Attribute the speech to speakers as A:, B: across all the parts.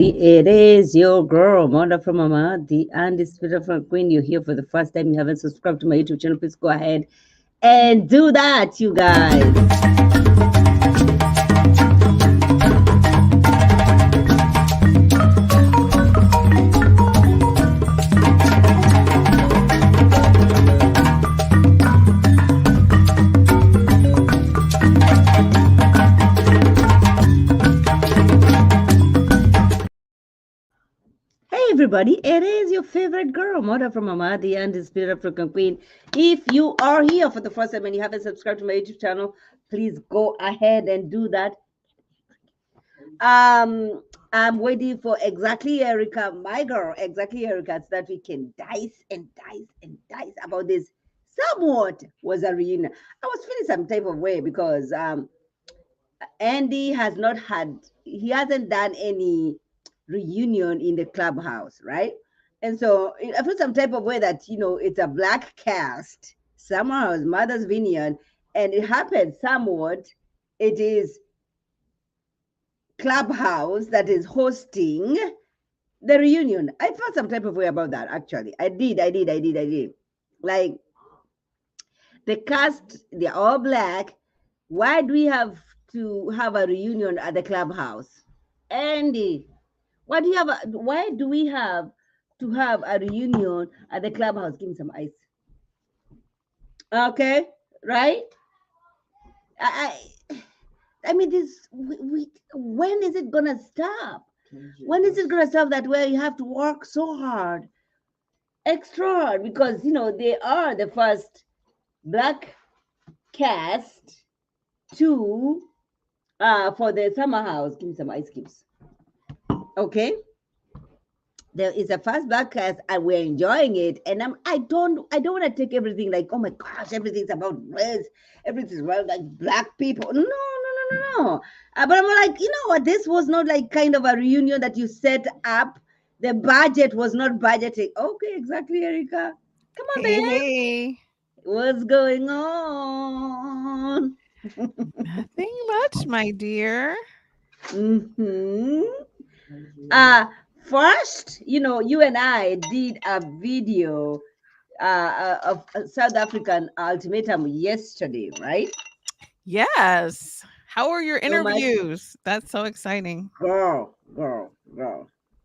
A: It is your girl, Mother from Mama, the undisputed from Queen. You're here for the first time. You haven't subscribed to my YouTube channel. Please go ahead and do that, you guys. Hey everybody, it is your favorite girl, Mother from Mama, the undisputed African Queen. If you are here for the first time and you haven't subscribed to my YouTube channel, please go ahead and do that. I'm waiting for exactly Erica, my girl, exactly Erica, so that we can dice about this. Somewhat was a reunion. I was feeling some type of way because Andy has not had, he hasn't done any reunion in the clubhouse, right? And so I feel some type of way that, it's a black cast, Summerhouse, Mother's Vineyard, and it happened somewhat. It is clubhouse that is hosting the reunion. I felt some type of way about that, actually. I did. Like, the cast, they're all black. Why do we have to have a reunion at the clubhouse? Andy, why do we have to have a reunion at the clubhouse? Give me some ice. Okay, right? I mean, when is it gonna stop? When is it gonna stop that way? You have to work so hard, extra hard, because they are the first black cast to for the summer house. Give me some ice cubes. Okay, there is a first black cast and we're enjoying it, and I don't want to take everything like, oh my gosh, everything's about race, everything's about like black people. No. But I'm like, you know what, this was not like kind of a reunion that you set up. The budget was not budgeting. Okay, exactly, Erica. Come on,
B: Hey,
A: babe.
B: hey.
A: What's going on?
B: Nothing much, my dear.
A: Mm-hmm. uh First, you and I did a video of South African ultimatum yesterday, right?
B: Yes. How are your
A: So much,
B: interviews? That's so exciting.
A: girl.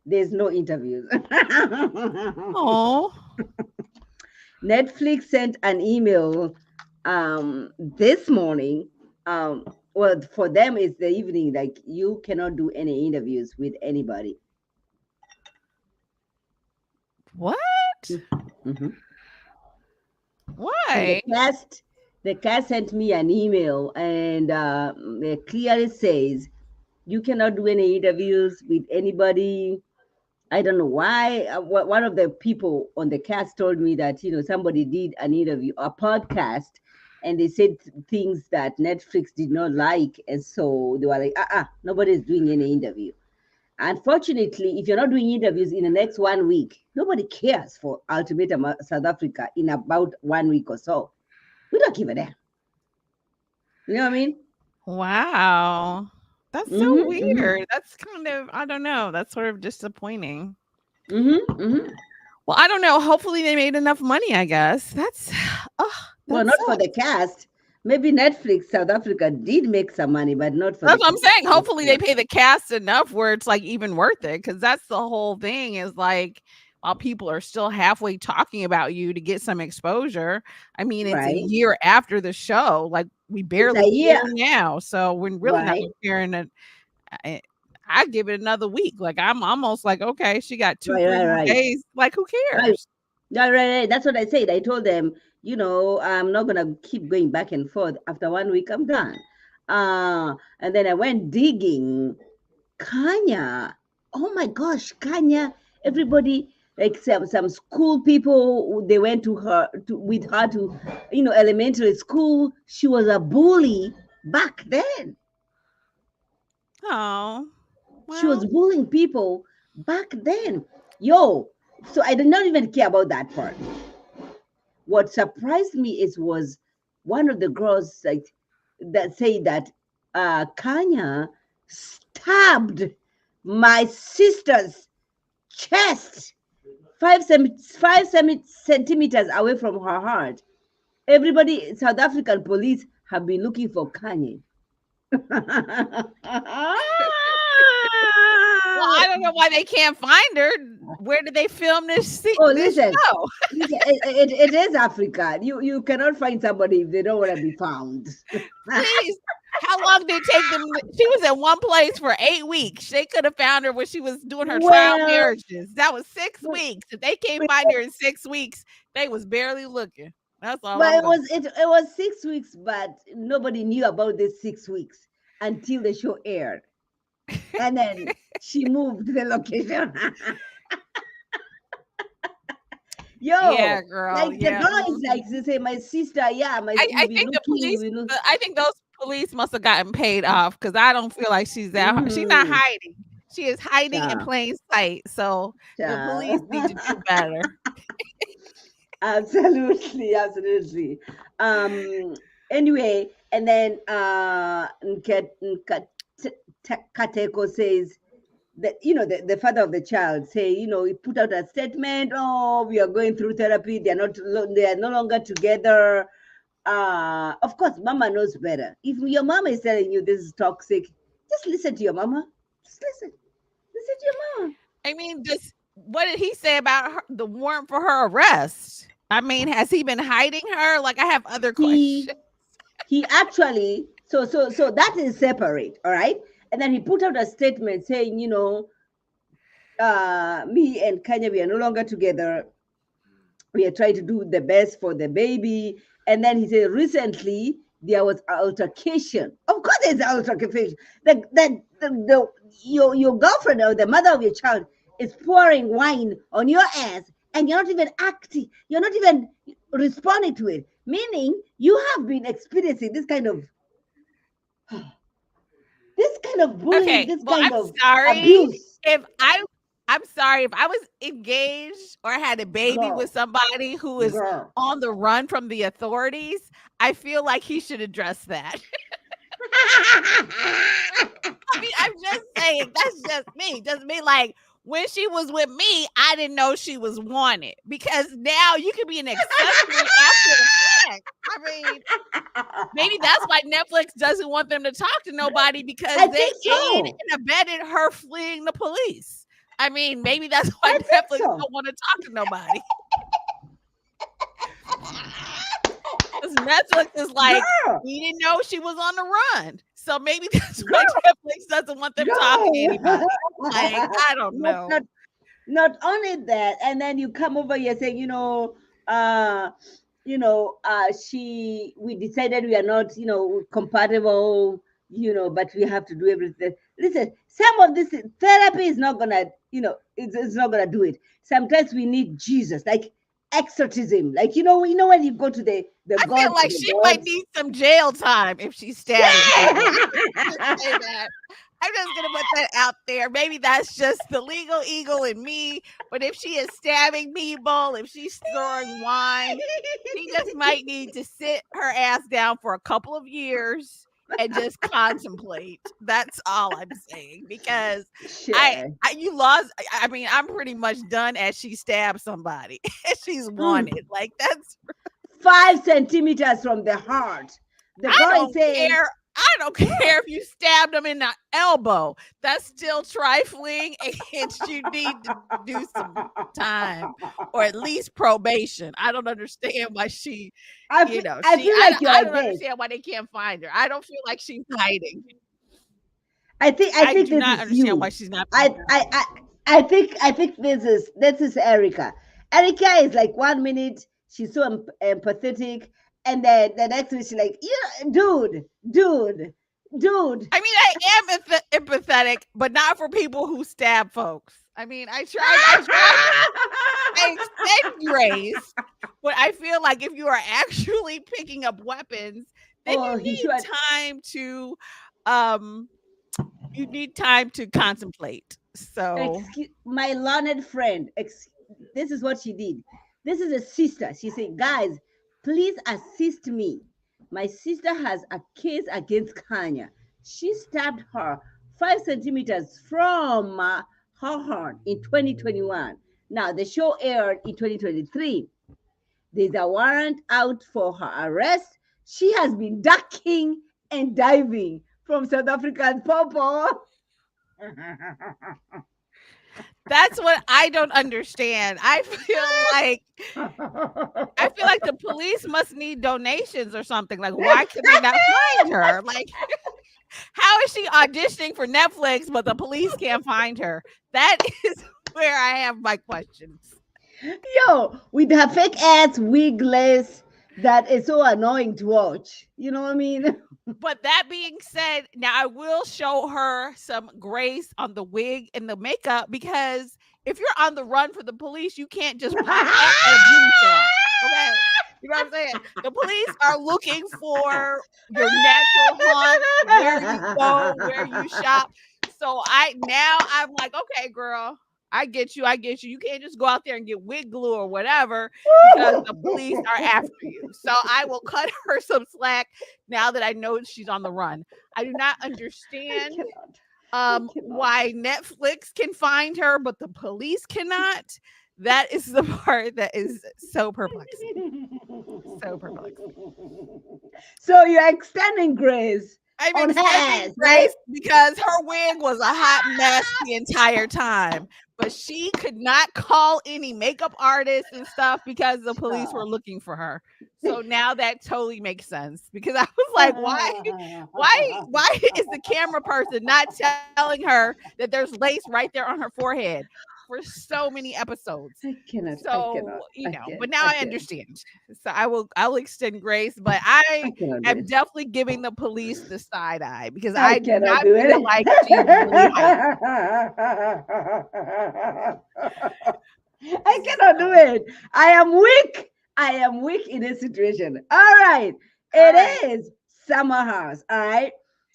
A: There's no interviews.
B: Oh,
A: Netflix sent an email this morning. Well, for them it's the evening. Like, you cannot do any interviews with anybody.
B: what?
A: Mhm. And
B: Why?
A: the cast sent me an email, and it clearly says you cannot do any interviews with anybody. I don't know why. One of the people on the cast told me that somebody did an interview, a podcast, and they said things that Netflix did not like, and so they were like, nobody's doing any interview. Unfortunately, if you're not doing interviews in the next 1 week, nobody cares for Ultimatum South Africa in about 1 week or so. We don't give a damn. You know what I mean?
B: Wow. That's so
A: Mm-hmm.
B: weird. That's kind of, I don't know. That's sort of disappointing.
A: Mm-hmm. Mm-hmm.
B: Well, I don't know. Hopefully they made enough money, I guess. Oh,
A: Well,
B: that
A: not for the
B: sucks.
A: cast. Maybe Netflix South Africa did make some money, but not for the
B: That's what I'm
A: cast.
B: saying. Hopefully they pay the cast enough where it's like even worth it. Cause that's the whole thing is like while people are still halfway talking about you to get some exposure. I mean, it's a
A: Right?
B: year after the show. Like we
A: It's a
B: barely
A: year.
B: care now. So we're really not
A: Right?
B: caring that I, I give it another week. Like I'm almost like, okay, she got two,
A: Right,
B: three
A: right,
B: more
A: right.
B: days. Like who
A: Right.
B: cares?
A: Right. That's what I said. I told them, I'm not gonna keep going back and forth. After 1 week, I'm done. And then I went digging. Kanya. Oh my gosh, Kanya. Everybody, like some school people, they went with her to, elementary school. She was a bully back then.
B: Oh,
A: She was
B: well,
A: bullying people back then. Yo, so I did not even care about that part. What surprised me was one of the girls, like, that said that Kanya stabbed my sister's chest, 5 centimeters away from her heart. Everybody, South African police have been looking for Kanye.
B: Well, I don't know why they can't find her. Where did they film
A: Oh,
B: this
A: listen,
B: show?
A: it is Africa. You cannot find somebody if they don't want to be found.
B: Please. How long did it take them? She was in one place for 8 weeks. They could have found her when she was doing her trial
A: Well,
B: marriages. That was 6 weeks. If they can't find her in 6 weeks, they was barely looking. That's all
A: but
B: I'm
A: it
B: gonna
A: was it was 6 weeks, but nobody knew about this 6 weeks until the show aired, and then she moved the location.
B: Yeah,
A: Yo,
B: girl.
A: like the
B: Yeah.
A: girl is like to say, my sister, yeah,
B: I think the police. I think those police must have gotten paid off because I don't feel like she's out. She's not
A: Mm-hmm.
B: hiding. She is hiding in
A: Child,
B: plain sight. So the police need to do better.
A: Absolutely, absolutely. Anyway, and then Kateko says that, the father of the child say, he put out a statement. Oh, we are going through therapy. They are no longer together. Of course, mama knows better. If your mama is telling you this is toxic, just listen to your mama. Just listen to your mama.
B: I mean, just what did he say about the warrant for her arrest? I mean, has he been hiding her? Like, I have other questions.
A: He actually, so that is separate, all right. And then he put out a statement saying, me and Kanye, we are no longer together. We are trying to do the best for the baby. And then he said, recently there was an altercation. Of course, there's an altercation. Your girlfriend or the mother of your child is pouring wine on your ass, and you're not even acting. You're not even responding to it. Meaning, you have been experiencing this kind of bullying,
B: Okay,
A: this
B: well,
A: kind
B: I'm
A: of
B: sorry
A: abuse.
B: if I'm sorry if I was engaged or had a baby with somebody who is
A: Girl.
B: on the run from the authorities. I feel like he should address that. I mean, I'm just saying, that's just me. Doesn't mean like when she was with me, I didn't know she was wanted, because now you can be an accessory after the fact. I mean, maybe that's why Netflix doesn't want them to talk to nobody, because
A: I
B: they
A: think so.
B: aided and abetted her fleeing the police. I mean, maybe that's why
A: I think
B: Netflix
A: so.
B: don't want to talk to nobody. Because Netflix is like,
A: Girl.
B: we didn't know she was on the run. So maybe that's why Netflix doesn't want them talking to anybody. Like, I don't know.
A: Not only that, and then you come over here saying, we decided we are not, compatible, but we have to do everything. Listen, some of this therapy is not gonna, it's not gonna do it. Sometimes we need Jesus, like exorcism, like when you go to the
B: I
A: gods,
B: feel like she might need some jail time if she's stabbing people. Just say that. I'm just gonna put that out there. Maybe that's just the legal eagle in me. But if she is stabbing people, if she's throwing wine, she just might need to sit her ass down for a couple of years and just contemplate. That's all I'm saying. Because you lost. I mean, I'm pretty much done as she stabbed somebody. She's wanted. Like, that's
A: 5 centimeters from the heart. The girl is saying,
B: I don't care if you stabbed them in the elbow. That's still trifling, and you need to do some time, or at least probation. I don't understand why she,
A: I don't
B: understand why they can't find her. I don't feel like she's hiding.
A: I think
B: I
A: this
B: do not
A: is
B: understand
A: you.
B: why she's not.
A: I think this is Erica. Erica is like 1 minute she's so empathetic, and then the next week she's like, dude.
B: I mean, I am empathetic, but not for people who stab folks. I mean, I extend grace, but I feel like if you are actually picking up weapons, then you need time to contemplate. So,
A: my learned friend, this is what she did. This is a sister. She said, guys, please assist me. My sister has a case against Kanye. She stabbed her 5 centimeters from her heart in 2021. Now, the show aired in 2023. There's a warrant out for her arrest. She has been ducking and diving from South Africa's Popo.
B: That's what I don't understand. I feel like the police must need donations or something. Like, why can they not find her? Like, how is she auditioning for Netflix, but the police can't find her? That is where I have my questions.
A: Yo, with her fake ass wigless that is so annoying to watch. You know what I mean?
B: But that being said, now I will show her some grace on the wig and the makeup, because if you're on the run for the police, you can't just pop up at a beauty shop. Okay. You know what I'm saying? The police are looking for your natural haunt, where you go, where you shop. So I'm like, okay, girl, I get you. You can't just go out there and get wig glue or whatever, because the police are after you. So I will cut her some slack now that I know she's on the run. I do not understand why Netflix can find her, but the police cannot. That is the part that is so perplexing. So perplexing.
A: So you're extending grace.
B: I'm
A: On
B: extending
A: hers,
B: grace because her wig was a hot mess the entire time. But she could not call any makeup artists and stuff because the police were looking for her. So now that totally makes sense, because I was like, why is the camera person not telling her that there's lace right there on her forehead for so many episodes?
A: I cannot.
B: But now I understand. So I'll extend grace, but I am definitely giving the police the side eye, because I do not feel like she's really hyped.
A: I cannot do it. I am weak. I am weak in this situation. All right. It is Summerhouse. All right.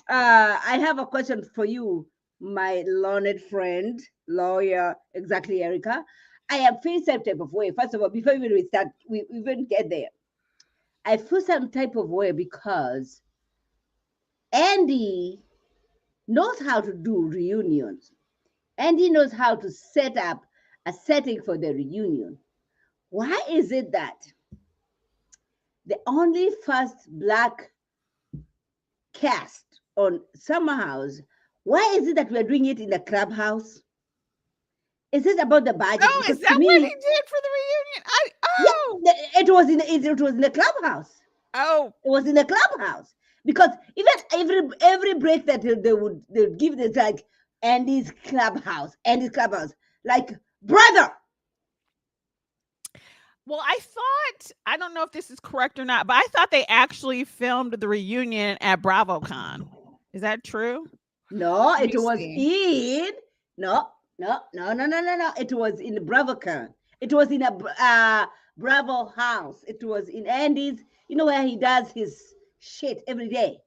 A: I have a question for you, my learned friend, lawyer, exactly, Erica. I feel some type of way. First of all, before we start, we even get there. I feel some type of way because Andy knows how to do reunions. Andy knows how to set up a setting for the reunion. Why is it that the only first Black cast on Summerhouse, why is it that we're doing it in the clubhouse? Is it about the budget?
B: Oh, is that what he did for the reunion?
A: Yeah, it was in the clubhouse.
B: Oh,
A: it was in the clubhouse, because even every break that they would give, this like Andy's clubhouse, like, brother.
B: Well, I don't know if this is correct or not, but I thought they actually filmed the reunion at BravoCon. Is that true?
A: No, it was in no. It was in BravoCon. It was in a Bravo house. It was in Andy's. You know where he does his shit every day.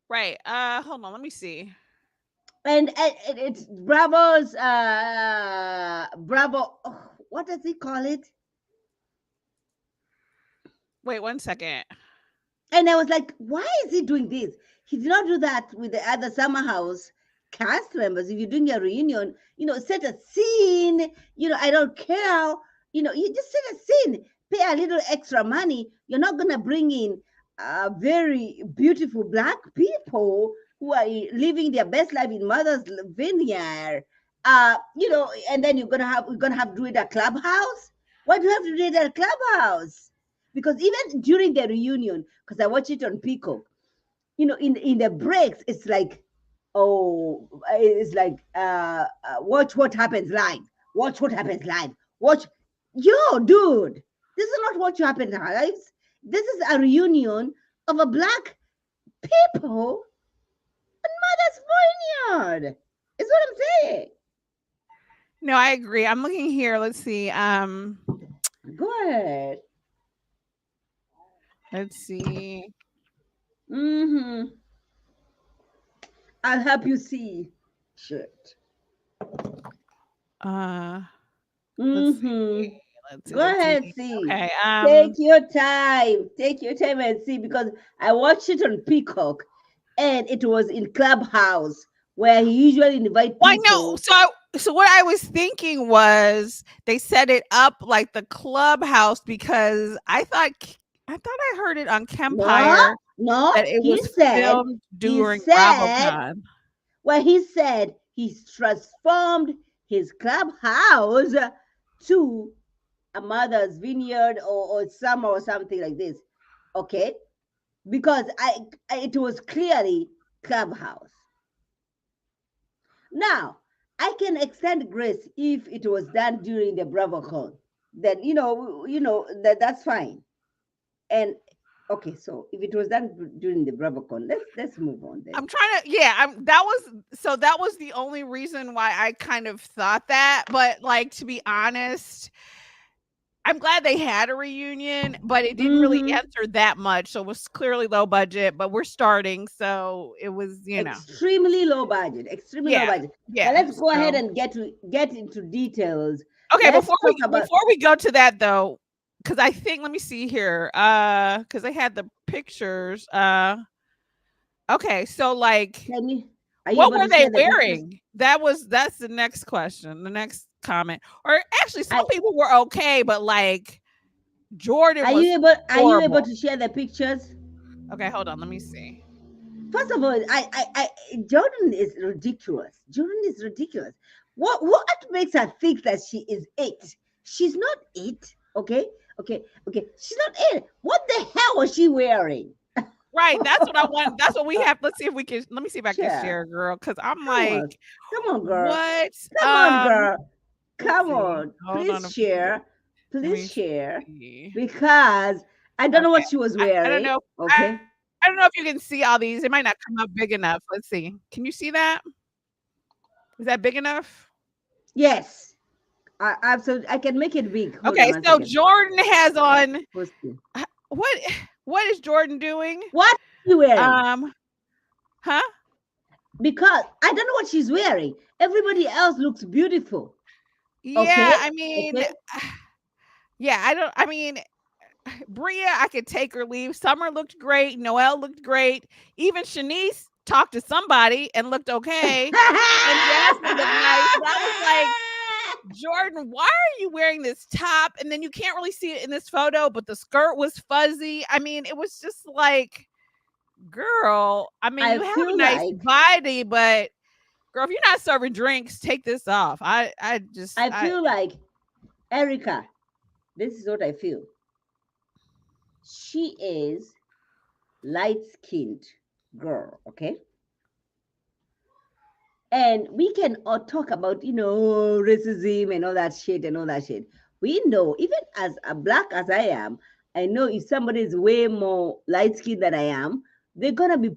B: Right. Hold on. Let me see.
A: And it's Bravo's Bravo. Oh, what does he call it?
B: Wait 1 second.
A: And I was like, why is he doing this? He did not do that with the other Summerhouse cast members. If you're doing a reunion, set a scene. I don't care. You just set a scene, pay a little extra money. You're not gonna bring in very beautiful Black people who are living their best life in Mother's Vineyard. And then we're gonna have to do it at clubhouse. Why do you have to do it at clubhouse? Because even during the reunion, because I watch it on Peacock, in the breaks, it's like, watch what happens live. Watch what happens live. Yo, dude, this is not what happens live. This is a reunion of a Black people on Mother's Vineyard. Is what I'm saying.
B: No, I agree. I'm looking here. Let's see.
A: Go ahead.
B: Let's see.
A: I'll help you see. Shit.
B: Let's see.
A: Go ahead, see.
B: Okay.
A: Take your time and see, because I watched it on Peacock, and it was in Clubhouse where he usually invite
B: Well, I know.
A: people.
B: So what I was thinking was they set it up like the clubhouse because I thought I heard it on
A: No,
B: Kempire
A: no,
B: that it was filmed
A: he
B: during
A: said,
B: BravoCon.
A: well, he said he's transformed his clubhouse to a mother's vineyard or summer or something like this. Okay, because it was clearly clubhouse. Now I can extend grace if it was done during the BravoCon. Then that's fine. And okay, so if it was done during the BravoCon, let's move on then.
B: I'm trying to, yeah, that was the only reason why I kind of thought that. But like, to be honest, I'm glad they had a reunion, but it didn't really
A: Mm-hmm.
B: answer that much. So it was clearly low budget, but we're starting. So it was,
A: Extremely low budget. Extremely low
B: yeah,
A: budget. But
B: yeah.
A: let's go ahead
B: So,
A: and get into details.
B: okay,
A: Let's talk about.
B: before we go to that though, because I think, let me see here, because I had the pictures. Okay, so like,
A: Let me. Are you
B: what
A: able
B: were
A: to
B: they
A: share the pictures?
B: wearing? That's the next question, the next comment. Or actually, some
A: I,
B: people were okay, but like Jordan
A: are
B: was
A: you able? Are you able
B: horrible.
A: to share the pictures?
B: Okay, hold on, let me see.
A: First of all, Jordan is ridiculous. Jordan is ridiculous. What makes her think that she is it? She's not it. Okay, okay. She's not it. What the hell was she wearing?
B: Right, that's what I want. That's what we have. Let's see if we can. Let me see if I can
A: Share.
B: share, girl. Because I'm
A: Come on,
B: like,
A: come on, girl.
B: what?
A: Come on, girl.
B: Let's
A: Come
B: see.
A: on.
B: Hold on.
A: Please share.
B: Let me
A: Please share.
B: see.
A: Because I don't know
B: Okay.
A: what she was
B: I don't
A: wearing.
B: know.
A: Okay.
B: I don't know if you can see all these. It might not come up big enough. Let's see. Can you see that? Is that big enough?
A: Yes. Absolutely. I can make it big. Hold on
B: Okay.
A: one
B: So
A: second.
B: Jordan has on
A: Posting.
B: what? What is Jordan doing?
A: What are you wearing?
B: Huh?
A: Because I don't know what she's wearing. Everybody else looks beautiful.
B: Yeah.
A: Okay.
B: I mean,
A: Okay.
B: yeah. I don't. I mean, Bria, I could take or leave. Summer looked great. Noelle looked great. Even Shanice talked to somebody and looked okay. And Jasmine looked nice. But I was like, Jordan, why are you wearing this top? And then you can't really see it in this photo, but the skirt was fuzzy. I mean, it was just like, girl, I mean,
A: I
B: you have a
A: feel
B: nice
A: like
B: body, but girl, if you're not serving drinks, take this off. I
A: feel like Erica. This is what I feel. She is light-skinned girl, okay? And we can all talk about, racism and all that shit and all that shit. We know, even as a black as I am, I know if somebody is way more light-skinned than I am, they're gonna be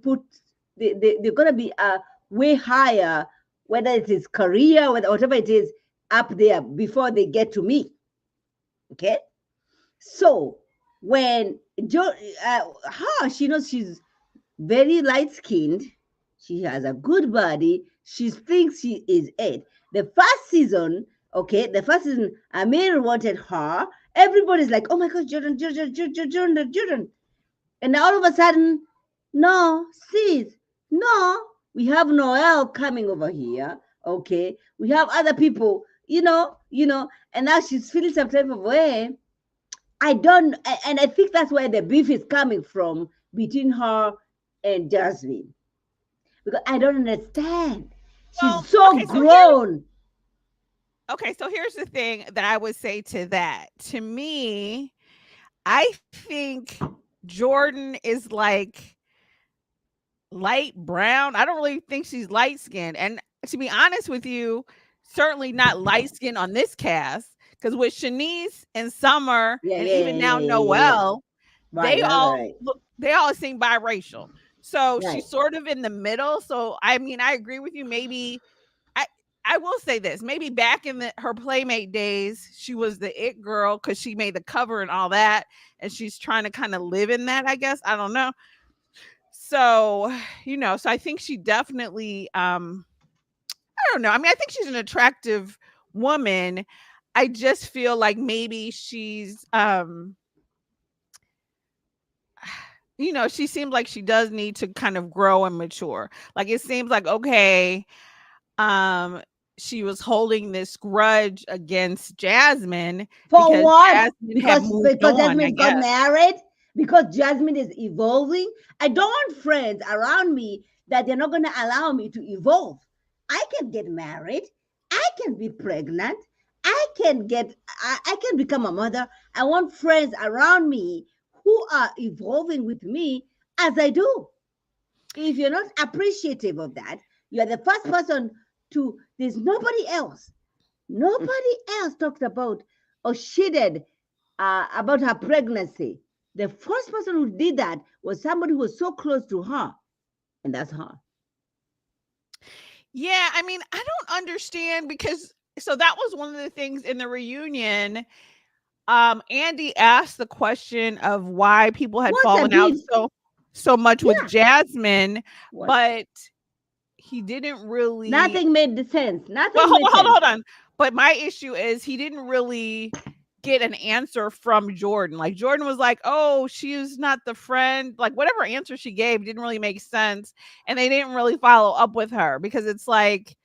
A: they're gonna be way higher, whether it is career, whatever it is, up there before they get to me. Okay? So when she knows she's very light skinned, she has a good body, she thinks she is it. The first season, Amir wanted her. Everybody's like, oh my God, Jordan. And now all of a sudden, no, sis, no, we have Noel coming over here. Okay, we have other people, and now she's feeling some type of way. I don't, and I think that's where the beef is coming from between her and Jasmine, because I don't understand.
B: well,
A: She's so
B: okay,
A: grown.
B: so here's the thing that I would say to that. To me, I think Jordan is like light brown. I don't really think she's light skinned. And to be honest with you, certainly not light skinned on this cast. Because with Shanice and Summer and even now
A: Yeah.
B: Noelle,
A: Right, right.
B: they all seem biracial. So
A: Right.
B: she's sort of in the middle. So I mean, I agree with you. Maybe I will say this. Maybe back in her Playmate days, she was the it girl because she made the cover and all that, and she's trying to kind of live in that. I guess I don't know. So so I think she definitely. I don't know. I mean, I think she's an attractive woman. I just feel like maybe she's she seems like she does need to kind of grow and mature. Like it seems like okay, um she was holding this grudge against Jasmine
A: For
B: because
A: what?
B: Jasmine had moved
A: Because
B: on, I
A: Jasmine got
B: guess.
A: married? Because Jasmine is evolving? I don't want friends around me that they're not going to allow me to evolve. I can get married. I can be pregnant. I can become a mother. I want friends around me who are evolving with me as I do. If you're not appreciative of that, you are the first person to, there's nobody else. Nobody else talked about or shitted about her pregnancy. The first person who did that was somebody who was so close to her, and that's her.
B: Yeah, I mean, I don't understand because so that was one of the things in the reunion. Andy asked the question of why people had
A: What's a
B: fallen out
A: beef?
B: so much with
A: Yeah.
B: Jasmine,
A: What?
B: but he didn't really.
A: Nothing made the sense.
B: Well,
A: Nothing made
B: hold
A: sense.
B: on. But my issue is he didn't really get an answer from Jordan. Like Jordan was like, "Oh, she's not the friend." Like whatever answer she gave didn't really make sense, and they didn't really follow up with her because it's like,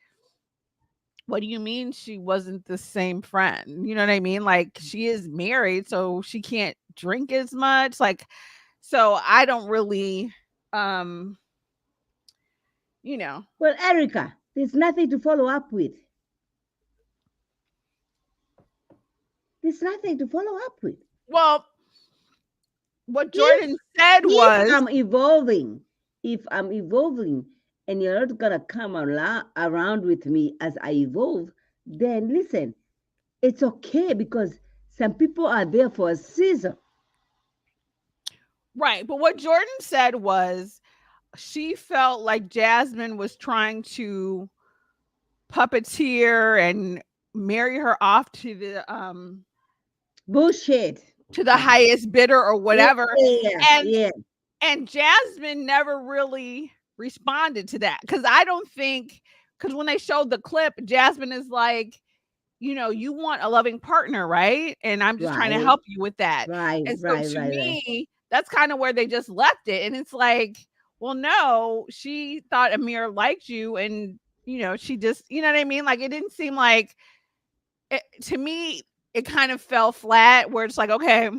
B: what do you mean she wasn't the same friend? You know what I mean? Like she is married, so she can't drink as much. Like, so I don't really, um, you know.
A: Well, Erica, there's nothing to follow up with. There's nothing to follow up with.
B: Well, what
A: If
B: Jordan said
A: if
B: was,
A: I'm evolving, if I'm evolving, and you're not gonna come around with me as I evolve, then listen, it's okay because some people are there for a season.
B: right. But what Jordan said was she felt like Jasmine was trying to puppeteer and marry her off
A: Bullshit.
B: to the highest bidder or whatever.
A: Yeah,
B: And
A: yeah.
B: and Jasmine never really responded to that because I don't think because when they showed the clip, Jasmine is like, you want a loving partner, right? And I'm just trying to
A: Right,
B: help you with that.
A: right,
B: And so
A: right,
B: to
A: right, right.
B: me, that's kind of where they just left it. And it's like, well, no, she thought Amir liked you, and she just, you know what I mean? Like it didn't seem like to me, it kind of fell flat where it's like, okay,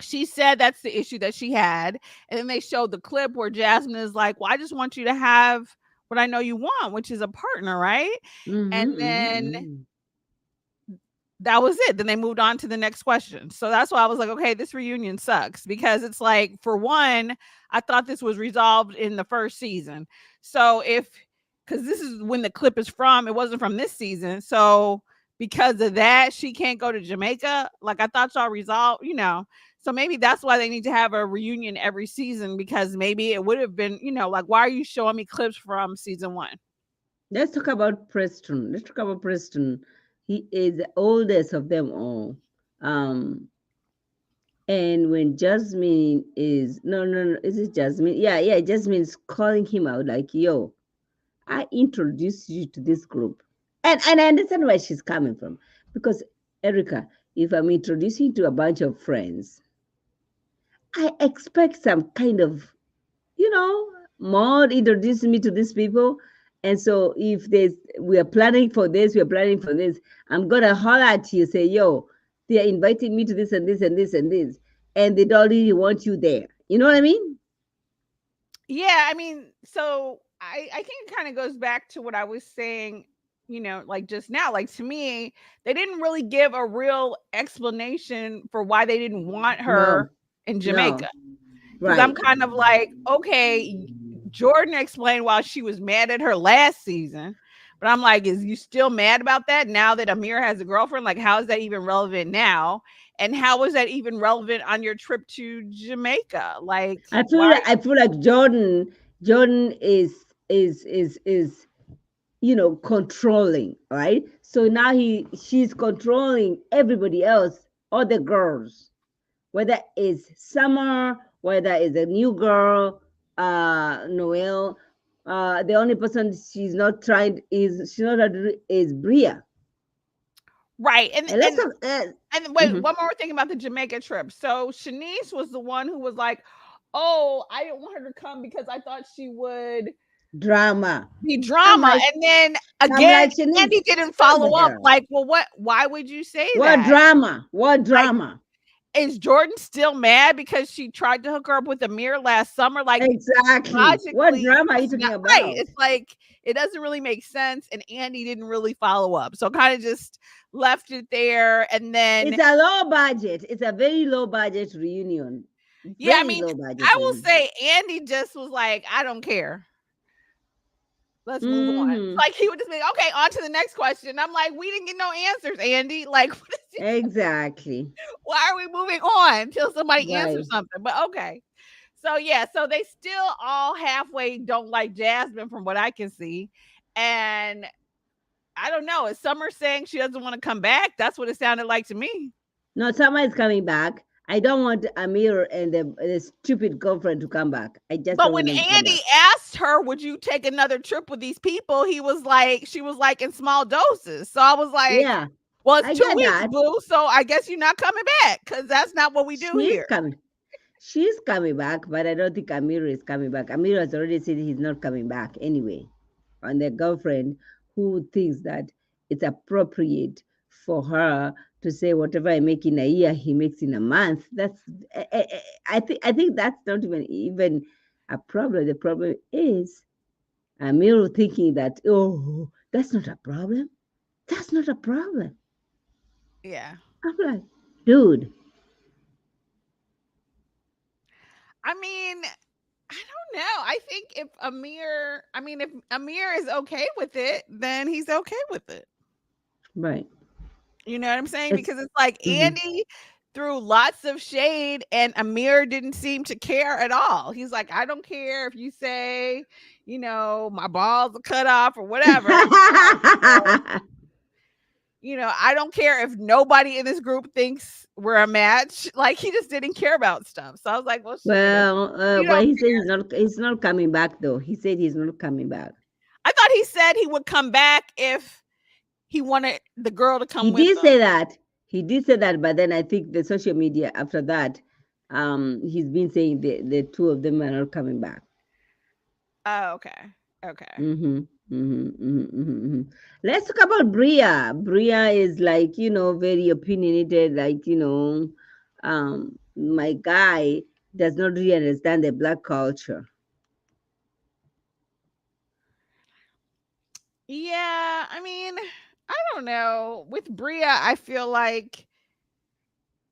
B: she said that's the issue that she had. And then they showed the clip where Jasmine is like, well, I just want you to have what I know you want, which is a partner, right?
A: Mm-hmm,
B: And
A: mm-hmm,
B: then
A: mm-hmm.
B: that was it. Then they moved on to the next question. So that's why I was like, okay, this reunion sucks because it's like, for one, I thought this was resolved in the first season. So because this is when the clip is from, it wasn't from this season. So because of that, she can't go to Jamaica. Like I thought y'all resolved. So maybe that's why they need to have a reunion every season because maybe it would have been, like, why are you showing me clips from season one?
A: Let's talk about Preston. Let's talk about Preston. He is the oldest of them all. Um, and when Jasmine is no, no, no, is it Jasmine? Yeah, yeah, Jasmine's calling him out like, yo, I introduced you to this group. And I understand where she's coming from. Because Erica, if I'm introducing you to a bunch of friends, I expect some kind of, mod introducing me to these people. And so if we are planning for this, we are planning for this, I'm gonna holler at you, say, yo, they are inviting me to this and this and this and this, and they don't really want you there. You know what I mean?
B: Yeah, I mean, so I think it kind of goes back to what I was saying, like just now. Like to me, they didn't really give a real explanation for why they didn't want
A: No,
B: her in
A: no,
B: Jamaica. Because I'm
A: right.
B: kind of like, okay, Jordan explained why she was mad at her last season. But I'm like, is you still mad about that now that Amir has a girlfriend? Like, how is that even relevant now? And how was that even relevant on your trip to Jamaica? Like, why?
A: I feel like Jordan is controlling, right? So now she's controlling everybody else, all the girls, whether it's Summer, whether it's a new girl, Noel. The only person she's not trying to do is Bria.
B: Right. And
A: And let's
B: and
A: talk.
B: and wait,
A: Mhm.
B: one more thing about the Jamaica trip. So Shanice was the one who was like, oh, I didn't want her to come because I thought she would
A: Drama.
B: be
A: I'm
B: drama.
A: like,
B: And then
A: I'm
B: again,
A: like, she needs
B: Andy didn't
A: calm
B: follow up.
A: down.
B: Like, well, why would you say
A: What
B: that?
A: drama? What
B: Like,
A: drama?
B: is Jordan still mad because she tried to hook her up with Amir last summer? Like,
A: Exactly. What
B: logically,
A: drama are you
B: that's
A: talking
B: not right.
A: about?
B: It's like it doesn't really make sense. And Andy didn't really follow up. So kind of just left it there. And then,
A: It's a low budget. It's a very low budget reunion.
B: yeah, I
A: Very
B: mean,
A: low budget
B: I will
A: reunion.
B: say Andy just was like, I don't care. Let's move on. It's
A: Hmm.
B: like he would just be like, okay, on to the next question. I'm like, we didn't get no answers, Andy. Like, what is it?
A: Exactly.
B: Why are we moving on until somebody
A: Right.
B: answers something? But okay. So yeah, so they still all halfway don't like Jasmine from what I can see. And I don't know. Is Summer saying she doesn't want to come back? That's what it sounded like to me.
A: No, Summer is coming back. I don't want Amir and the stupid girlfriend to come back. I just
B: But
A: don't
B: when
A: want them to come back.
B: Andy asked her, would you take another trip with these people? She was like in small doses. So I was like,
A: Yeah,
B: well, it's
A: I
B: 2
A: get
B: weeks,
A: that.
B: boo. So I guess you're not coming back because that's not what we do
A: She's
B: here.
A: coming. She's coming back, but I don't think Amir is coming back. Amir has already said he's not coming back anyway. On their girlfriend who thinks that it's appropriate for her to say whatever I make in a year, he makes in a month. That's I think that's not even a problem. The problem is Amir thinking that, oh, that's not a problem. That's not a problem.
B: Yeah.
A: I'm like, dude.
B: I mean, I don't know. I think if Amir is okay with it, then he's okay with it.
A: Right.
B: You know what I'm saying?
A: It's
B: Because it's like
A: mhm.
B: Andy threw lots of shade and Amir didn't seem to care at all. He's like, I don't care if you say, my balls are cut off or whatever. I don't care if nobody in this group thinks we're a match. Like he just didn't care about stuff. So I was like, well, shit. If you
A: But
B: don't
A: he said
B: care.
A: he's not coming back though. He said he's not coming back.
B: I thought he said he would come back if he wanted the girl to
A: He
B: come with
A: did
B: him.
A: say that. He did say that, but then I think the social media after that, he's been saying the two of them are not coming back.
B: Oh, okay. Okay.
A: Mm-hmm. Mm-hmm, mm-hmm, mm-hmm, mm-hmm. Let's talk about Bria. Bria is like, very opinionated, like, my guy does not really understand the black culture.
B: Yeah, I mean, I don't know. With Bria, I feel like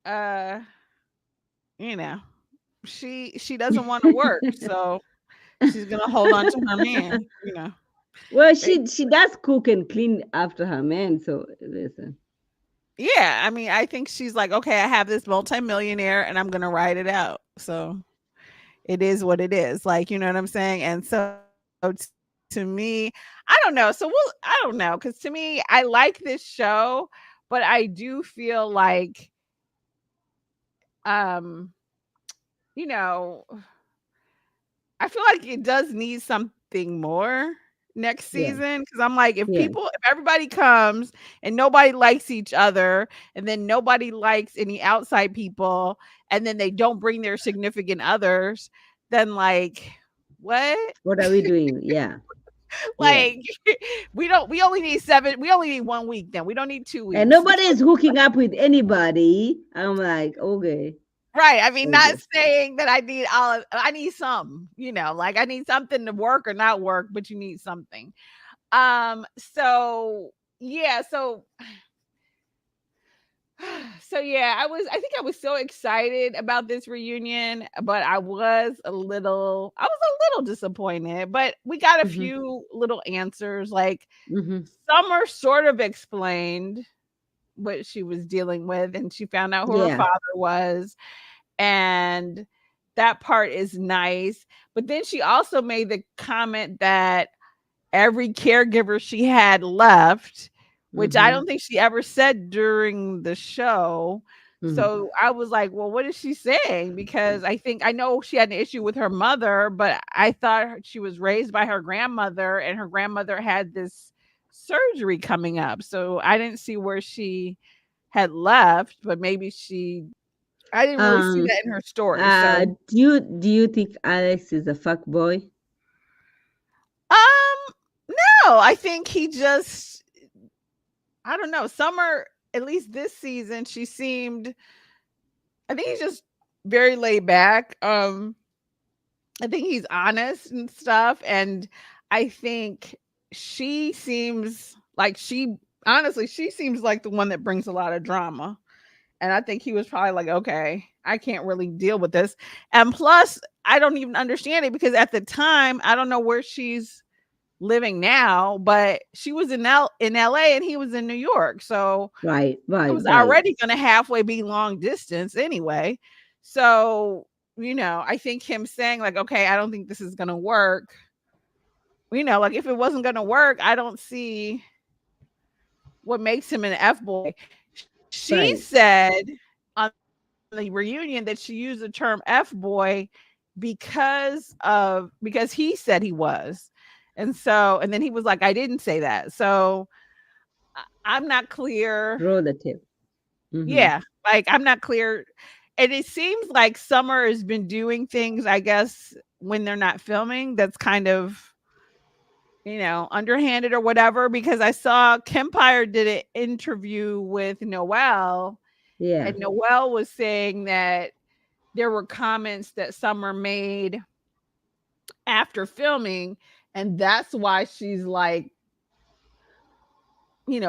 B: uh, you know, she doesn't want to work, so she's gonna hold on to her man.
A: Well,
B: They,
A: she does cook and clean after her man, so listen.
B: yeah, I mean, I think she's like, okay, I have this multimillionaire and I'm gonna ride it out. So it is what it is. Like, you know what I'm saying? And so to me, I don't know. I don't know, because to me, I like this show, but I do feel like um, you know, I feel like it does need something more next
A: Yeah,
B: season. Because I'm like,
A: yeah.
B: if everybody comes and nobody likes each other, and then nobody likes any outside people, and then they don't bring their significant others, then like, what?
A: What are we doing? Yeah, yeah.
B: Like, we only need 1 week then. We don't need 2
A: And
B: weeks.
A: nobody is hooking up with anybody. I'm like, okay,
B: Right. I mean, not
A: okay.
B: saying that I need some, like I need something to work or not work, but you need something. So yeah, so I think I was so excited about this reunion, but I was a little disappointed, but we got a
A: Hmm.
B: few little answers. Like
A: Hmm.
B: Summer sort of explained what she was dealing with, and she found out who her
A: Yeah.
B: father was, and that part is nice. But then she also made the comment that every caregiver she had left, which I
A: Hmm.
B: don't think she ever said during the show.
A: Hmm.
B: So I was like, well, what is she saying? Because I know she had an issue with her mother, but I thought she was raised by her grandmother and her grandmother had this surgery coming up. So I didn't see where she had left, but maybe she I didn't really see
A: Um,
B: that in her story. So,
A: do you think Alex is a fuck boy?
B: no, I think he just, I don't know. Summer, at least this season, she seemed, I think he's just very laid back. I think he's honest and stuff. And I think she seems like honestly, she seems like the one that brings a lot of drama. And I think he was probably like, okay, I can't really deal with this. And plus, I don't even understand it because at the time, I don't know where she's living now, but she was in LA and he was in New York. So
A: Right,
B: it
A: right,
B: was
A: right,
B: already going to halfway be long distance anyway. So, I think him saying like, okay, I don't think this is going to work. Like if it wasn't going to work, I don't see what makes him an F boy. She
A: right.
B: said on the reunion that she used the term F boy because he said he was. And then he was like, I didn't say that. So I'm not clear.
A: Roll the tape. Mm-hmm.
B: Yeah, like I'm not clear. And it seems like Summer has been doing things, I guess, when they're not filming, that's kind of, underhanded or whatever. Because I saw Kempire did an interview with Noelle,
A: Yeah.
B: and Noelle was saying that there were comments that Summer made after filming, and that's why she's like,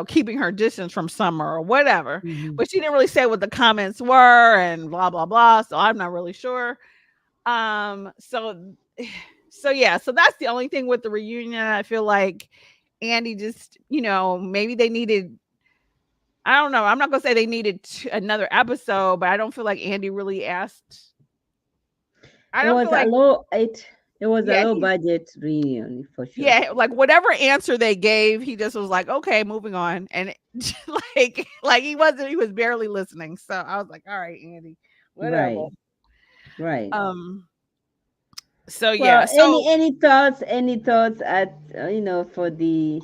B: keeping her distance from Summer or whatever.
A: Mm-hmm.
B: But she didn't really say what the comments were and blah blah blah. So I'm not really sure. So so yeah, so that's the only thing with the reunion. I feel like Andy just, maybe they needed, I don't know. I'm not gonna say they needed another episode, but I don't feel like Andy really asked. I
A: It
B: don't
A: was
B: feel
A: a
B: like,
A: low it was a
B: yeah,
A: low budget reunion for sure.
B: yeah, like whatever answer they gave, he just was like, okay, moving on. And like he was barely listening. So I was like, all right, Andy, whatever.
A: Right, right.
B: Um, so yeah,
A: Well,
B: so
A: any thoughts at for the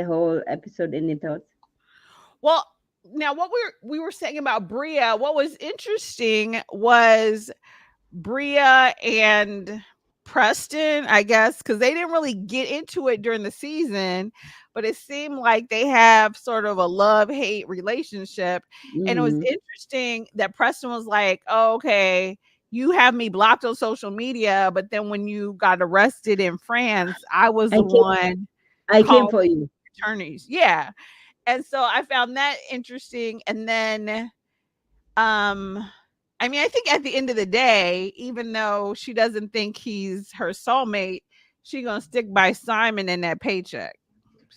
A: whole episode? Any thoughts?
B: well, now what we were saying about Bria, what was interesting was Bria and Preston, I guess, because they didn't really get into it during the season, but it seemed like they have sort of a love-hate relationship. And it was
A: Mm-hmm.
B: interesting that Preston was like, oh, okay, you have me blocked on social media, but then when you got arrested in France, I was
A: I
B: the
A: came
B: one
A: I came
B: calling
A: for you.
B: attorneys. Yeah. And so I found that interesting. And then um I mean, I think at the end of the day, even though she doesn't think he's her soulmate, she gonna stick by Simon in that paycheck.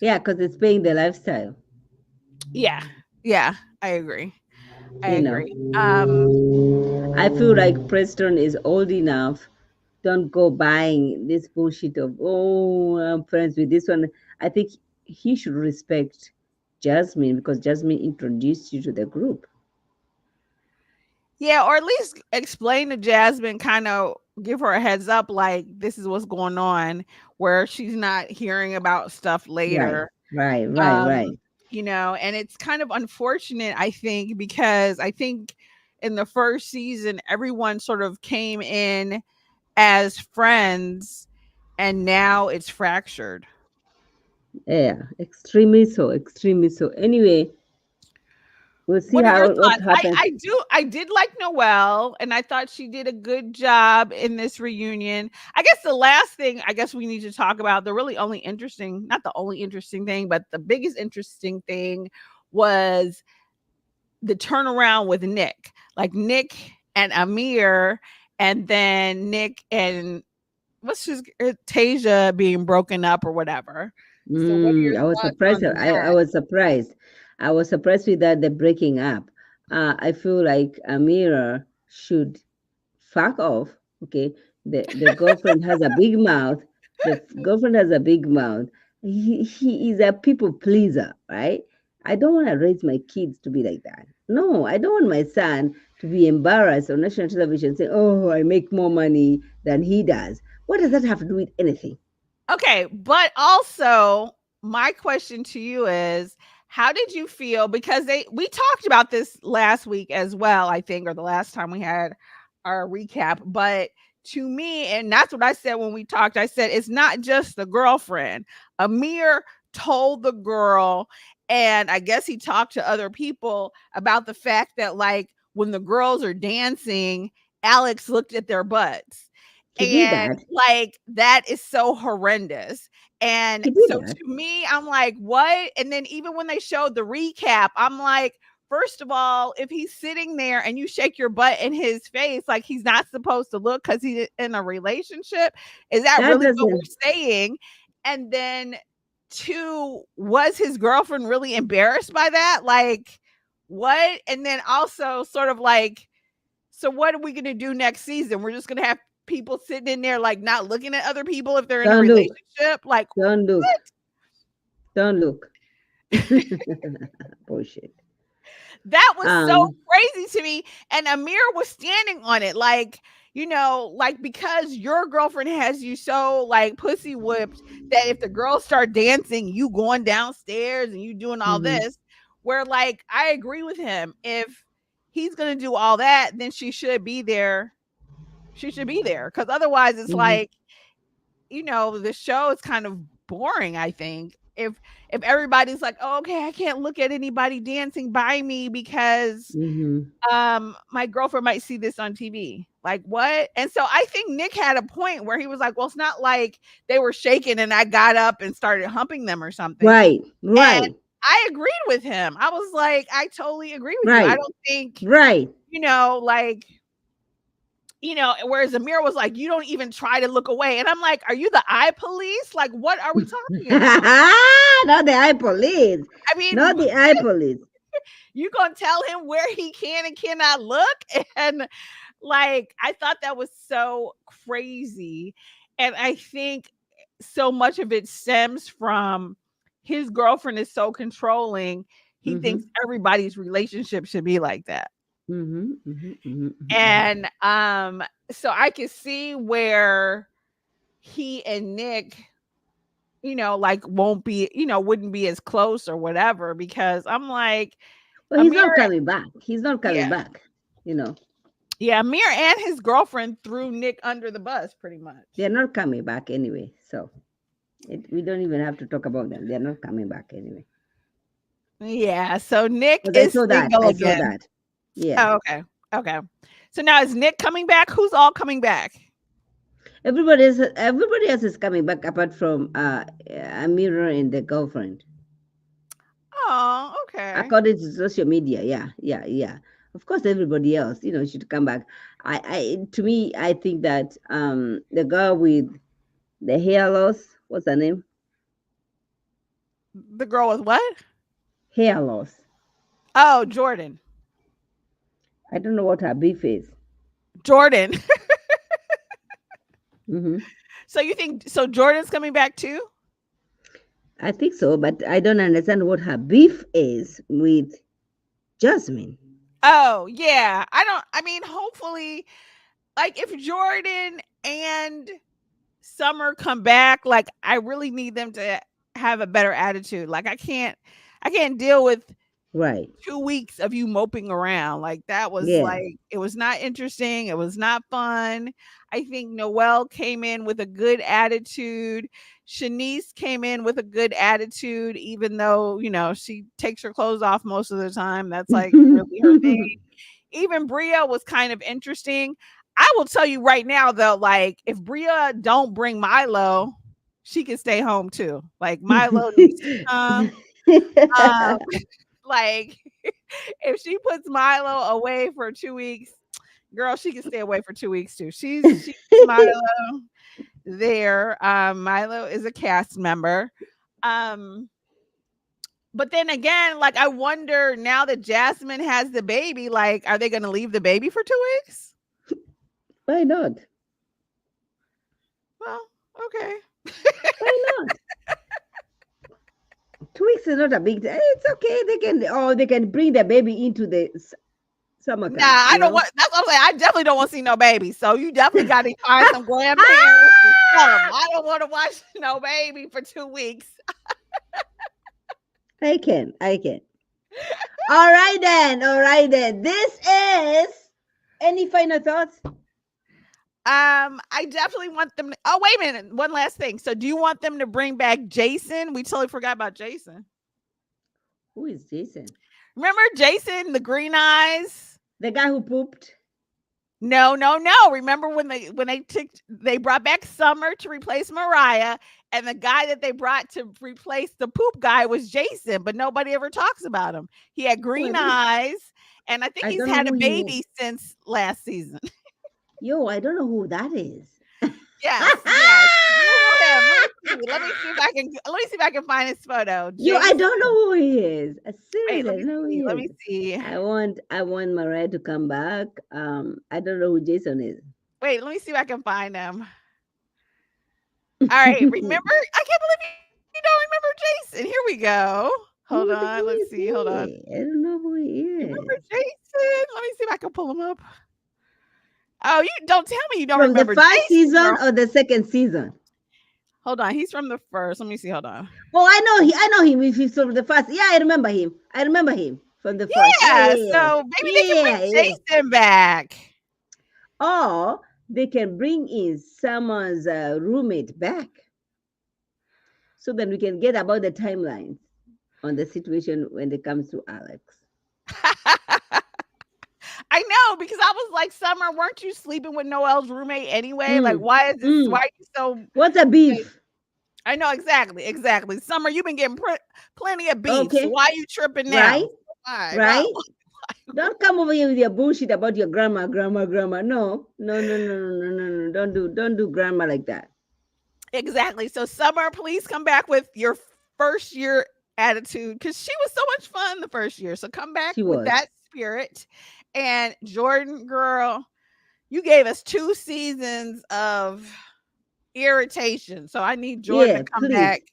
A: Yeah, because it's paying the lifestyle.
B: Yeah. Yeah, I agree. I
A: You know,
B: agree.
A: I feel like Preston is old enough. Don't go buying this bullshit of, oh, I'm friends with this one. I think he should respect Jasmine because Jasmine introduced you to the group.
B: Yeah, or at least explain to Jasmine, kind of give her a heads up, like this is what's going on, where she's not hearing about stuff
A: Right,
B: later.
A: right, right,
B: Um,
A: right.
B: and it's kind of unfortunate, I think, because I think in the first season, everyone sort of came in as friends, and now it's fractured.
A: Yeah, extremely so, extremely so. Anyway, we'll see
B: What are your
A: how what
B: thoughts?
A: happens.
B: I did like Noelle, and I thought she did a good job in this reunion. I guess the last thing I guess we need to talk about, the really only interesting, not the only interesting thing, but the biggest interesting thing was the turnaround with Nick. Like Nick and Amir, and then Nick and what's his Tasia being broken up or whatever. So what are your
A: I was
B: thoughts
A: surprised.
B: on
A: I
B: that?
A: was surprised. I was surprised with that the breaking up. I feel like Amira should fuck off. Okay, the girlfriend has a big mouth. Girlfriend has a big mouth. He is a people pleaser, right? I don't want to raise my kids to be like that. No, I don't want my son to be embarrassed on national television saying, "Oh, I make more money than he does." What does that have to do with anything?
B: Okay, but also my question to you is How did you feel? Because we talked about this last week as well, I think, or the last time we had our recap. But to me, and that's what I said when we talked, I said it's not just the girlfriend. Amir told the girl, and I guess he talked to other people about the fact that, like, when the girls are dancing, Alex looked at their butts.
A: He did
B: And
A: that.
B: like that is so horrendous. And
A: He did
B: so
A: that.
B: to me, I'm like, what? And then even when they showed the recap, I'm like, first of all, if he's sitting there and you shake your butt in his face like he's not supposed to look because he's in a relationship, is that
A: That
B: really what
A: doesn't.
B: we're saying? And then two, was his girlfriend really embarrassed by that? Like, what? And then also sort of like, so what are we going to do next season? We're just going to have people sitting in there like not looking at other people if they're in a
A: Don't look.
B: relationship. Like,
A: Don't look.
B: what?
A: Don't look. Bullshit.
B: That was so
A: Um.
B: crazy to me. And Amir was standing on it. Like, you know, like because your girlfriend has you so like pussy whipped that if the girls start dancing, you going downstairs and you doing all
A: Mhm.
B: this, where like I agree with him. If he's gonna do all that, then she should be there. She should be there. Cause otherwise it's
A: Mhm.
B: like, you know, the show is kind of boring, I think. If everybody's like, oh, okay, I can't look at anybody dancing by me because
A: Mhm.
B: my girlfriend might see this on TV. Like what? And so I think Nick had a point where he was like, well, it's not like they were shaking and I got up and started humping them or something.
A: Right.
B: And
A: Right.
B: I agreed with him. I was like, I totally agree with you. I
A: Right.
B: don't think,
A: Right.
B: you know, like, you know, whereas Amir was like, you don't even try to look away. And I'm like, are you the eye police? Like, what are we talking about?
A: Not the eye police.
B: I mean,
A: Not the eye police.
B: you gonna tell him where he can and cannot look? And like, I thought that was so crazy. And I think so much of it stems from his girlfriend is so controlling. He thinks
A: Mhm.
B: everybody's relationship should be like that.
A: Mhm. Mhm. Mhm. Mhm.
B: And so I could see where he and Nick, you know, like won't be, you know, wouldn't be as close or whatever because I'm like,
A: Well, he's
B: Amir,
A: not coming back. He's not coming
B: yeah,
A: back. You know,
B: yeah, Amir and his girlfriend threw Nick under the bus pretty much.
A: they're not coming back anyway. So we don't even have to talk about them. They're not coming back anyway.
B: Yeah, so Nick
A: Because I
B: is
A: saw that.
B: single
A: I saw
B: again.
A: that. Yeah.
B: Oh, okay. Okay. So now is Nick coming back? Who's all coming back?
A: Everybody else is coming back apart from Amira and the girlfriend.
B: Oh, okay.
A: According to social media, yeah, yeah, yeah. Of course, everybody else, should come back. To me, I think that the girl with the hair loss, what's her name?
B: The girl with what?
A: Hair loss.
B: Oh, Jordan.
A: I don't know what her beef is.
B: Jordan.
A: Hmm.
B: So you think so Jordan's coming back too?
A: I think so, but I don't understand what her beef is with Jasmine.
B: Oh, yeah. I mean, hopefully, like if Jordan and Summer come back, like I really need them to have a better attitude. Like I can't deal with
A: Right.
B: 2 weeks of you moping around. Like that was
A: Yeah.
B: like it was not interesting. It was not fun. I think Noelle came in with a good attitude. Shanice came in with a good attitude, even though, you know, she takes her clothes off most of the time. That's like really her thing. Even Bria was kind of interesting. I will tell you right now though, like if Bria don't bring Milo, she can stay home too. Like Milo needs to come. Um, like if she puts Milo away for 2 weeks, girl, she can stay away for 2 weeks too. She's Milo there. Milo is a cast member. Um, but then again, like I wonder now that Jasmine has the baby, like, are they gonna leave the baby for 2 weeks?
A: Why not?
B: Well, okay.
A: Why not? 2 weeks is not a big deal. It's okay. They can bring the baby into the summer
B: Nah,
A: camp.
B: I don't want. That's what I'm saying. I definitely don't want to see no baby. So you definitely got to find some grandparents or something. I don't want to watch no baby for 2 weeks.
A: I can. All right then. This is any final thoughts?
B: I definitely want them to, oh, wait a minute. One last thing. So do you want them to bring back Jason? We totally forgot about Jason.
A: Who is Jason?
B: Remember Jason, the green eyes?
A: The guy who pooped?
B: No. Remember when they brought back Summer to replace Mariah, and the guy that they brought to replace the poop guy was Jason, but nobody ever talks about him. He had green eyes, and I think he's had a baby since last season.
A: Yo, I don't know who that is.
B: Yes. Let me see if I can find his photo.
A: Yo, I don't know who he is. Seriously,
B: Wait, let me see.
A: I want Mariah to come back. I don't know who Jason is.
B: Wait, let me see if I can find him. All right, remember? I can't believe you don't remember Jason. Here we go. Hold on. Let's see. Hold on.
A: I don't know who he is.
B: Remember Jason? Let me see if I can pull him up. Oh, you don't tell me you don't remember
A: the first
B: Jason,
A: season or the second season?
B: Hold on, he's from the first. Let me see. Hold on.
A: Oh, I know him. If he's from the first, yeah, I remember him from the first.
B: Yeah. So maybe they can bring Jason back.
A: Or they can bring in someone's roommate back, so then we can get about the timeline on the situation when it comes to Alex.
B: I know, because I was like, Summer, weren't you sleeping with Noel's roommate anyway? Like, why is this? Why are you so?
A: What's a beef?
B: I know exactly. Summer, you've been getting plenty of beef. Okay. So why are you tripping now?
A: Right? Don't come over here with your bullshit about your grandma. No. Don't do grandma like that.
B: Exactly. So Summer, please come back with your first year attitude, because she was so much fun the first year. So come back with that spirit. And Jordan, girl, you gave us 2 seasons of irritation. So I need Jordan to come back.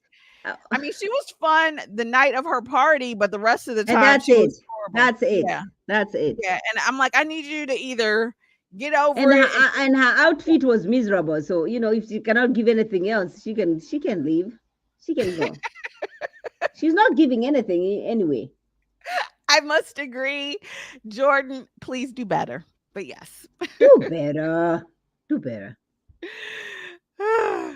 B: I mean, she was fun the night of her party, but the rest of the time,
A: that's it. That's it.
B: Yeah.
A: That's it.
B: Yeah. And I'm like, I need you to either get over it.
A: And her outfit was miserable. So, if she cannot give anything else, she can leave. She can go. She's not giving anything anyway.
B: I must agree. Jordan, please do better. But yes.
A: Do better. All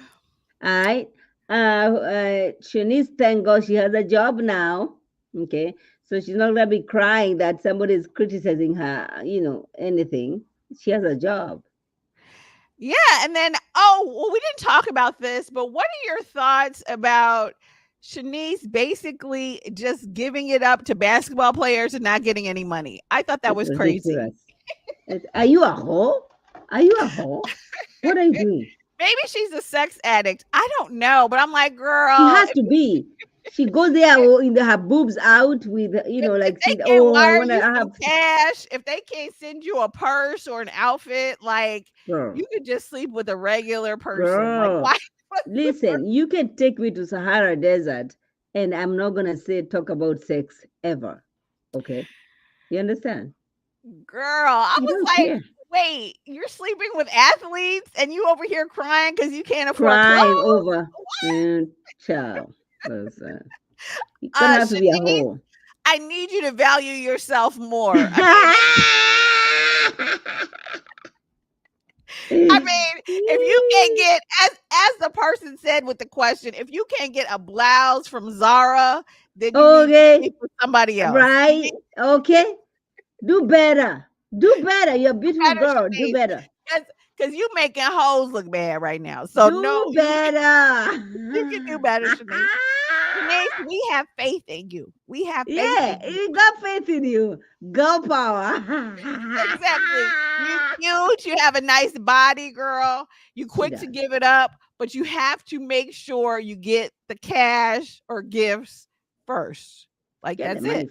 A: right. Shanice, thank God she has a job now. Okay. So she's not going to be crying that somebody's criticizing her, anything. She has a job.
B: Yeah. And then, we didn't talk about this, but what are your thoughts about Shanice basically just giving it up to basketball players and not getting any money? I thought that was crazy.
A: Are you a hoe? What are you doing?
B: Maybe she's a sex addict. I don't know, but I'm like, girl,
A: she has to be. She goes there in her boobs out with, like,
B: cash. If they can't send you a purse or an outfit, like, you could just sleep with a regular person.
A: Girl.
B: Like, why?
A: Listen, you can take me to Sahara Desert and I'm not going to talk about sex ever. Okay? You understand?
B: Girl, I was like, care. Wait, you're sleeping with athletes and you over here crying because you can't afford clothes?
A: Over. Child. You're gonna have to be a hoe.
B: I need you to value yourself more. I mean, if you can't get, as the person said with the question, if you can't get a blouse from Zara, then you need to sleep with somebody else.
A: Right? Okay. Do better. You're a beautiful girl. Do better.
B: Because you making hoes look bad right now. So
A: do better.
B: You can do better, Shanice. Shanice, we have faith in you. We have faith in you.
A: We got faith in you. Girl power.
B: Exactly. You cute. You have a nice body, girl. You quick to give it up, but you have to make sure you get the cash or gifts first. Like,
A: get
B: that's it.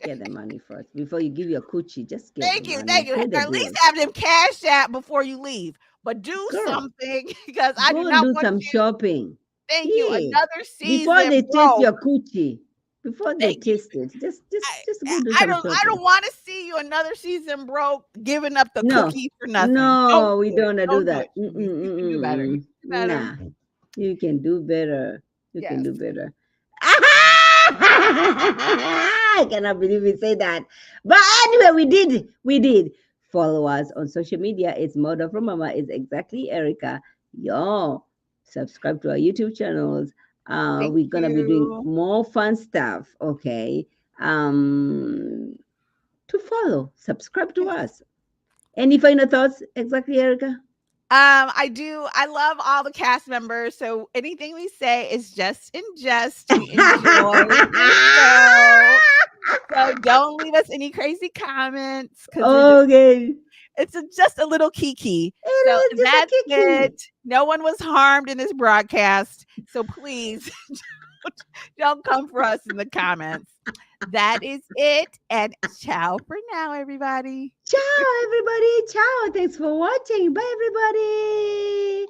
A: Get the money first before you give your coochie. Just get
B: Thank you. At least have them cash out before you leave. But do something, because I do not want
A: some shopping.
B: Thank you. Another season
A: before they taste your coochie. Before they taste it, just go do some shopping.
B: I don't want to see you another season broke, giving up the cookie for nothing.
A: No, we don't do that.
B: You can do better.
A: Nah, you can do better. You can do better. I cannot believe we say that. But anyway, we did. Follow us on social media. It's Mother from Mama. It's exactly Erica. Yo, subscribe to our YouTube channels.
B: Thank
A: We're gonna be doing
B: you.
A: more fun stuff. Okay. To follow, subscribe to
B: Yes.
A: us. Any final thoughts? Exactly, Erica.
B: I do. I love all the cast members. So anything we say is just in jest. We enjoy the show. So don't leave us any crazy comments because
A: Okay.
B: it's just a little kiki.
A: It
B: So
A: is just a
B: that's
A: kiki.
B: it. No one was harmed in this broadcast. So please don't come for us in the comments. That is it. And ciao for now, everybody.
A: Ciao, everybody. Ciao. Thanks for watching. Bye, everybody.